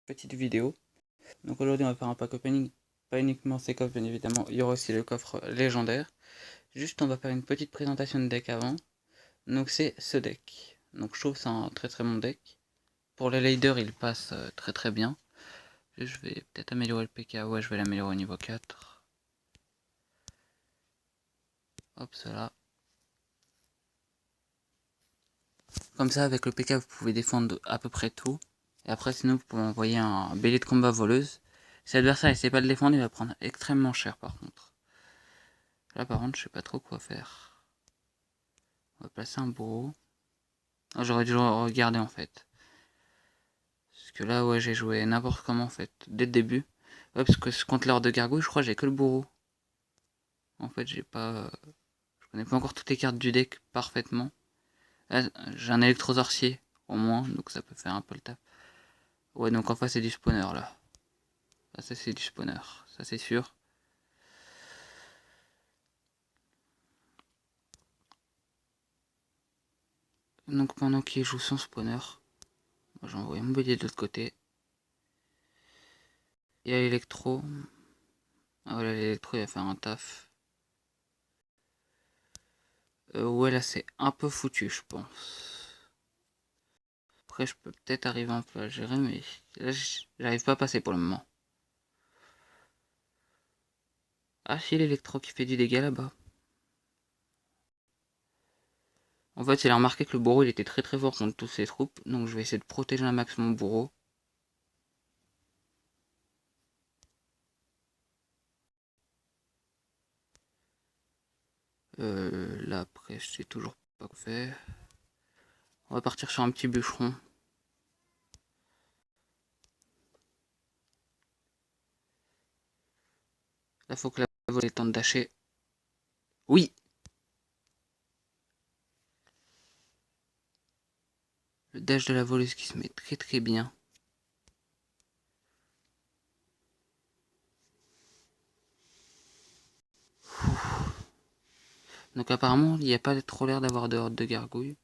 petite vidéo. Donc aujourd'hui on va faire un pack opening, pas uniquement ces coffres bien évidemment, il y aura aussi le coffre légendaire. Juste on va faire une petite présentation de deck avant. Donc c'est ce deck. Donc je trouve que c'est un très très bon deck. Pour les leaders il passe très très bien. Je vais peut-être améliorer le PK, ouais je vais l'améliorer au niveau 4. Hop cela. Comme ça avec le PK vous pouvez défendre à peu près tout. Et après sinon vous pouvez envoyer un bélier de combat voleuse. Si l'adversaire essaie pas de le défendre il va prendre extrêmement cher par contre. Là par contre je sais pas trop quoi faire. On va placer un bourreau. Oh, j'aurais dû le regarder en fait. Parce que là ouais j'ai joué n'importe comment en fait. Dès le début. Ouais parce que contre l'heure de gargouille je crois que j'ai que le bourreau. En fait j'ai pas. Je connais pas encore toutes les cartes du deck parfaitement. Là j'ai un électro-sorcier au moins. Donc ça peut faire un peu le taf. Ouais donc en face c'est du spawner là. Ça c'est du spawner. Ça c'est sûr. Donc pendant qu'il joue son spawner. Moi j'ai envoyé mon bélier de l'autre côté. Il y a l'électro. Ah voilà l'électro il va faire un taf. Ouais là c'est un peu foutu je pense. Après je peux peut-être arriver un peu à gérer mais là j'arrive pas à passer pour le moment. Ah si l'électro qui fait du dégât là-bas. En fait il a remarqué que le bourreau il était très très fort contre toutes ses troupes. Donc je vais essayer de protéger un max mon bourreau. Là après je sais toujours pas quoi faire. On va partir sur un petit bûcheron. Là faut que la volée tente d'acheter. Oui. Le dash de la voleuse qui se met très très bien. Donc apparemment il n'y a pas trop l'air d'avoir de horde de gargouilles.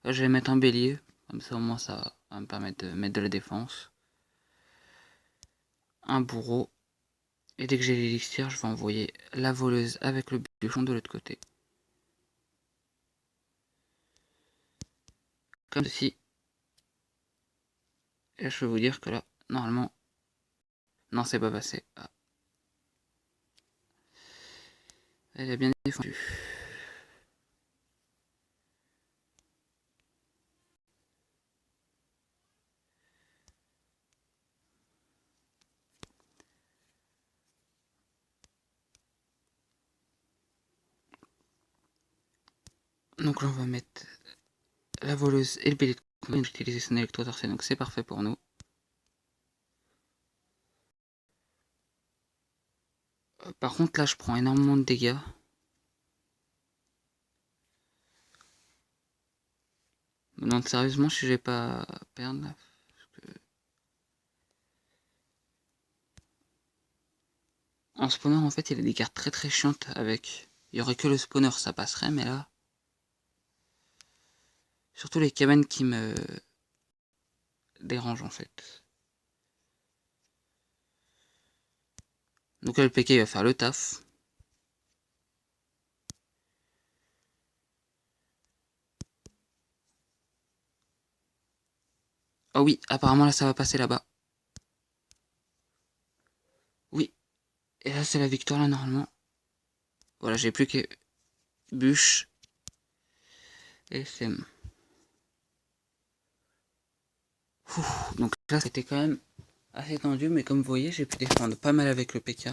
Là je vais mettre un bélier. Comme ça au moins ça va me permettre de mettre de la défense. Un bourreau. Et dès que j'ai l'élixir je vais envoyer la voleuse avec le bûcheron de l'autre côté. Comme ceci. Et là, je peux vous dire que là, normalement, non, c'est pas passé. Ah. Elle a bien défendu. Donc là, on va mettre la voleuse et le bélier de combat. J'utilise son électro-torsier, donc c'est parfait pour nous. Par contre, là, je prends énormément de dégâts. Je me demande sérieusement si je vais pas perdre là. En spawner, en fait, il y a des cartes très très chiantes avec. Il y aurait que le spawner, ça passerait, mais là. Surtout les cabanes qui me dérangent en fait. Donc là, le PK il va faire le taf. Oh oui, apparemment là, ça va passer là-bas. Oui. Et là, c'est la victoire là, normalement. Voilà, j'ai plus que bûche. Et c'est... Donc là, c'était quand même assez tendu, mais comme vous voyez, j'ai pu défendre pas mal avec le PK.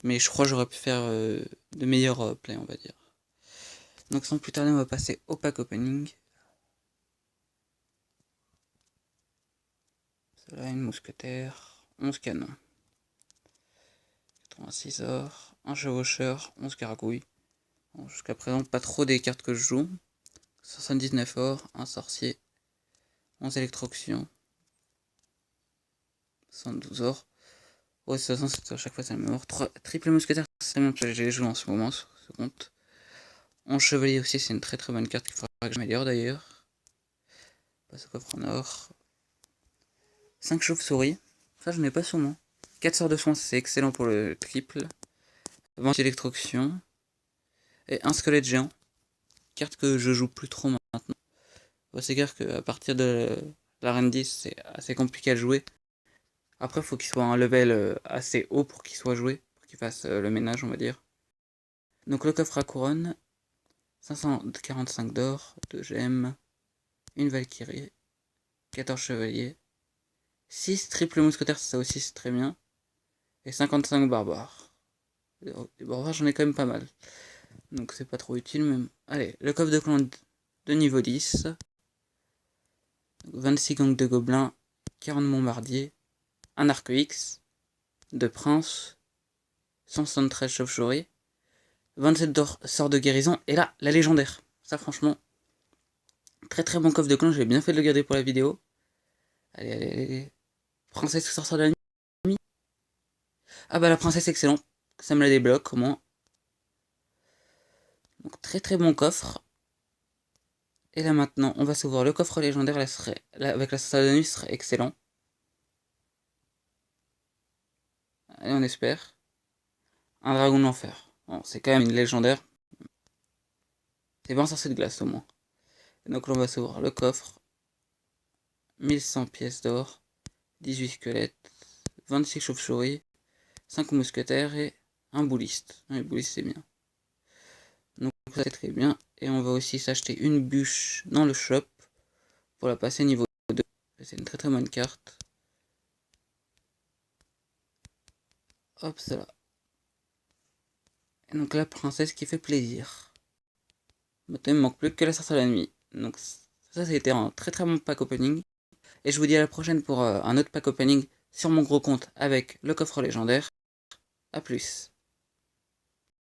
Mais je crois que j'aurais pu faire de meilleurs plays, on va dire. Donc sans plus tarder, on va passer au pack opening. Cela, une mousquetaire, 11 canons. 86 or, un chevaucheur, 11 gargouilles. Bon, jusqu'à présent, pas trop des cartes que je joue. 79 or, un sorcier, 11 électrocutions, 112 or. Ouais, de toute façon, à chaque fois c'est la même or. 3 triple mousquetaire, c'est mon que j'ai joué en ce moment sur ce compte. En chevalier aussi, c'est une très très bonne carte qu'il faudra que j'améliore d'ailleurs. Passe au coffre en or. 5 chauves-souris. Ça, je n'ai pas sur moi. 4 sorts de soins, c'est excellent pour le triple. 20 électrocution. Et un squelette géant. Carte que je joue plus trop maintenant. C'est clair qu'à partir de la reine 10, c'est assez compliqué à jouer. Après, il faut qu'il soit un level assez haut pour qu'il soit joué. Pour qu'il fasse le ménage, on va dire. Donc le coffre à couronne. 545 d'or, 2 gemmes, une Valkyrie, 14 chevaliers, 6 triple mousquetaires, ça aussi c'est très bien, et 55 barbares. Les barbares, j'en ai quand même pas mal, donc c'est pas trop utile même. Allez, le coffre de clan de niveau 10, 26 gangs de gobelins, 40 bombardiers, un arc X, 2 princes, 173 chauves-souris, 27 sorts de guérison, et là, la légendaire. Ça franchement, très très bon coffre de clan, j'ai bien fait de le garder pour la vidéo. Allez, allez, allez. Princesse ou sorcière de la nuit. Ah bah la princesse excellent. Ça me la débloque au moins. Donc très très bon coffre. Et là maintenant on va s'ouvrir le coffre légendaire. Avec la sorcière de la nuit ce serait excellent. Allez on espère. Un dragon de l'enfer. Bon c'est quand même une légendaire. C'est pas un sorcier de glace au moins. Et donc là on va s'ouvrir le coffre. 1100 pièces d'or. 18 squelettes. 26 chauves-souris. 5 mousquetaires et un bouliste. Un bouliste c'est bien. Donc ça c'est très bien. Et on va aussi s'acheter une bûche dans le shop pour la passer niveau 2. C'est une très très bonne carte. Hop, ça là. Et donc la princesse qui fait plaisir. Maintenant il me manque plus que la sorcière de la nuit. Donc ça c'était un très très bon pack opening. Et je vous dis à la prochaine pour un autre pack opening sur mon gros compte avec le coffre légendaire. A plus.